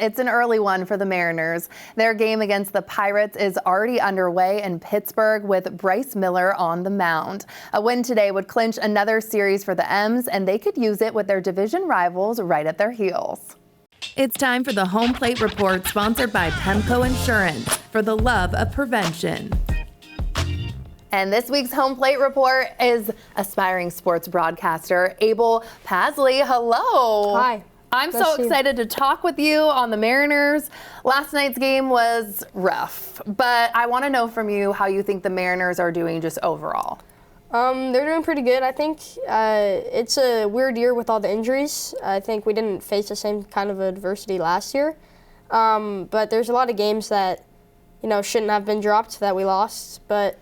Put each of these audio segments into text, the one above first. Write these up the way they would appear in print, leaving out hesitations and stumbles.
It's an early one for the Mariners. Their game against the Pirates is already underway in Pittsburgh with Bryce Miller on the mound. A win today would clinch another series for the M's, and they could use it with their division rivals right at their heels. It's time for the Home Plate Report, sponsored by Pemco Insurance, for the love of prevention. And this week's Home Plate Report is aspiring sports broadcaster Abel Pasley. Hello. Hi. I'm so excited to talk with you on the Mariners. Last night's game was rough, but I want to know from you how you think the Mariners are doing just overall. They're doing pretty good, I think. It's a weird year with all the injuries. I think we didn't face the same kind of adversity last year. But there's a lot of games that, shouldn't have been dropped that we lost. But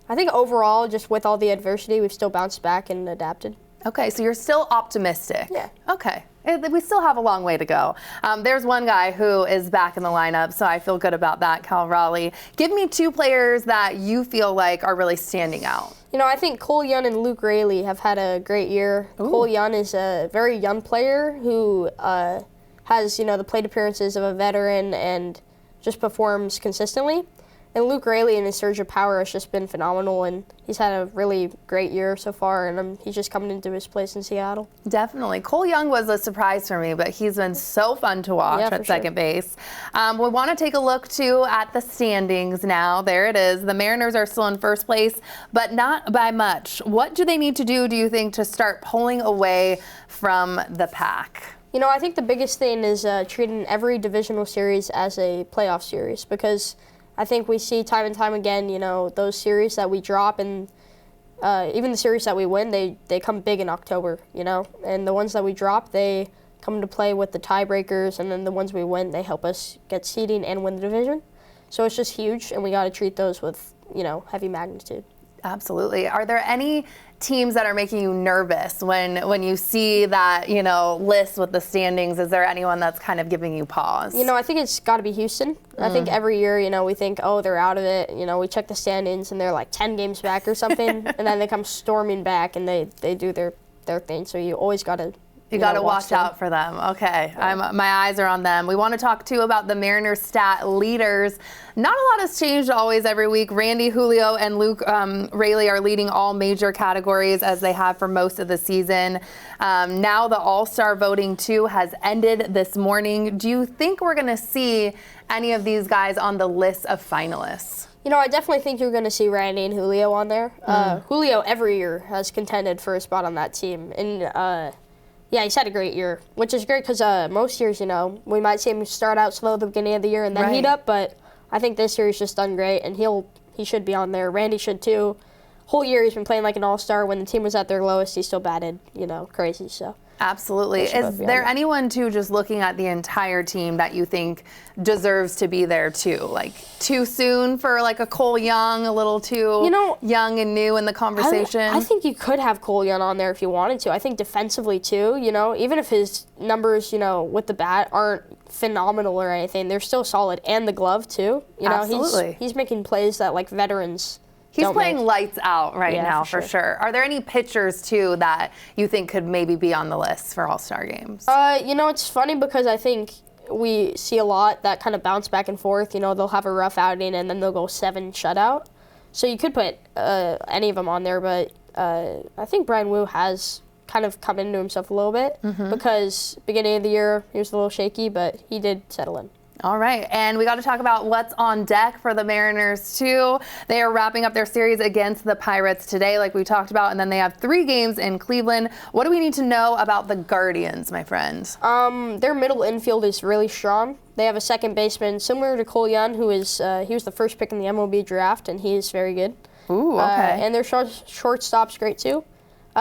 I think overall, just with all the adversity, we've still bounced back and adapted. Okay, so you're still optimistic. Yeah. Okay. We still have a long way to go. There's one guy who is back in the lineup, so I feel good about that, Cal Raleigh. Give me two players that you feel like are really standing out. I think Cole Young and Luke Raley have had a great year. Ooh. Cole Young is a very young player who has, the plate appearances of a veteran and just performs consistently. And Luke Raley and his surge of power has just been phenomenal, and he's had a really great year so far, and he's just coming into his place in Seattle. Definitely. Cole Young was a surprise for me, but he's been so fun to watch at second base. We want to take a look, too, at the standings now. There it is. The Mariners are still in first place, but not by much. What do they need to do you think, to start pulling away from the pack? I think the biggest thing is treating every divisional series as a playoff series, because I think we see time and time again, those series that we drop and even the series that we win, they come big in October, and the ones that we drop, they come into play with the tiebreakers, and then the ones we win, they help us get seeding and win the division. So it's just huge, and we got to treat those with, heavy magnitude. Absolutely. Are there any teams that are making you nervous when you see that, list with the standings? Is there anyone that's kind of giving you pause? I think it's got to be Houston. I think every year, we think, oh, they're out of it. We check the standings and they're like 10 games back or something, and then they come storming back and they do their thing. So you always got to watch out for them. Okay. Yeah. My eyes are on them. We want to talk, too, about the Mariners stat leaders. Not a lot has changed always every week. Randy, Julio, and Luke Raley are leading all major categories, as they have for most of the season. Now the All-Star voting, too, has ended this morning. Do you think we're going to see any of these guys on the list of finalists? I definitely think you're going to see Randy and Julio on there. Julio every year has contended for a spot on that team. And yeah, he's had a great year, which is great because most years, we might see him start out slow at the beginning of the year and then heat up, but I think this year he's just done great, and he should be on there. Randy should too. Whole year he's been playing like an all-star. When the team was at their lowest, he still batted, crazy. So absolutely. Is there anyone, too, just looking at the entire team, that you think deserves to be there, too? Like, too soon for, like, a Cole Young, a little too young and new in the conversation? I think you could have Cole Young on there if you wanted to. I think defensively, too, even if his numbers, with the bat aren't phenomenal or anything, they're still solid. And the glove, too. Absolutely. He's making plays that, like, veterans He's playing lights out now, for sure. Are there any pitchers, too, that you think could maybe be on the list for All-Star games? It's funny because I think we see a lot that kind of bounce back and forth. They'll have a rough outing and then they'll go 7 shutout. So you could put any of them on there, but I think Brian Wu has kind of come into himself a little bit because beginning of the year he was a little shaky, but he did settle in. All right, and we got to talk about what's on deck for the Mariners, too. They are wrapping up their series against the Pirates today, like we talked about, and then they have 3 games in Cleveland. What do we need to know about the Guardians, my friend? Their middle infield is really strong. They have a second baseman similar to Cole Young, who is he was the first pick in the MLB draft, and he is very good. Ooh, okay. And their shortstop's great, too.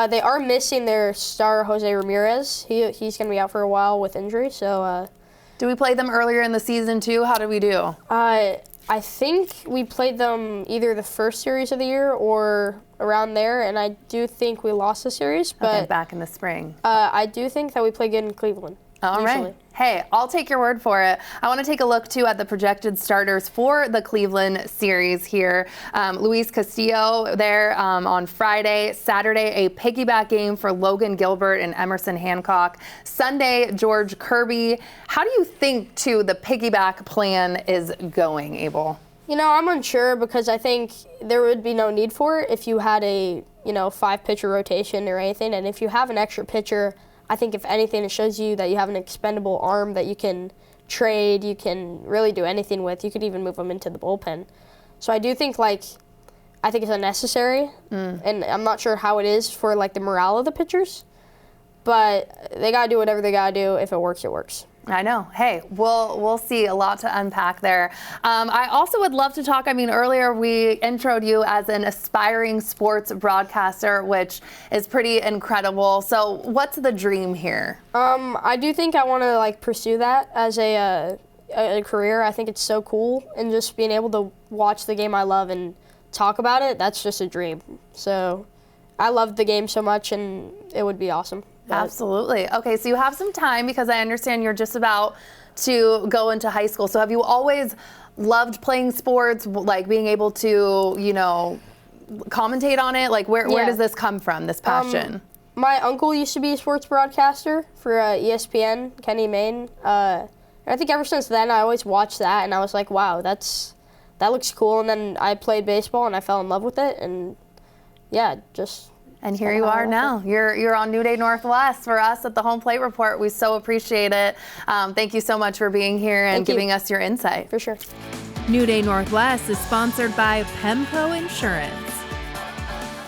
They are missing their star, Jose Ramirez. He's going to be out for a while with injury, so... Do we play them earlier in the season, too? How did we do? I think we played them either the first series of the year or around there, and I do think we lost the series. But back in the spring. I do think that we play good in Cleveland. All right. Hey, I'll take your word for it. I want to take a look, too, at the projected starters for the Cleveland series here. Luis Castillo there on Friday. Saturday, a piggyback game for Logan Gilbert and Emerson Hancock. Sunday, George Kirby. How do you think, too, the piggyback plan is going, Abel? You know, I'm unsure because I think there would be no need for it if you had a, 5-pitcher rotation or anything. And if you have an extra pitcher, I think if anything, it shows you that you have an expendable arm that you can trade, you can really do anything with. You could even move them into the bullpen. So I do think, I think it's unnecessary, and I'm not sure how it is for, the morale of the pitchers. But they got to do whatever they got to do. If it works, it works. I know. Hey, we'll see a lot to unpack there. I also would love to talk. Earlier we introed you as an aspiring sports broadcaster, which is pretty incredible. So what's the dream here? I do think I want to pursue that as a career. I think it's so cool, and just being able to watch the game I love and talk about it, that's just a dream. So I love the game so much, and it would be awesome. Absolutely. Okay, so you have some time because I understand you're just about to go into high school. So have you always loved playing sports, being able to, commentate on it? Where does this come from, this passion? My uncle used to be a sports broadcaster for ESPN, Kenny Mayne. And I think ever since then, I always watched that, and I was like, wow, that looks cool. And then I played baseball, and I fell in love with it, and And here you are now. You're on New Day Northwest for us at the Home Plate Report. We so appreciate it. Thank you so much for being here and giving us your insight. For sure. New Day Northwest is sponsored by Pemco Insurance.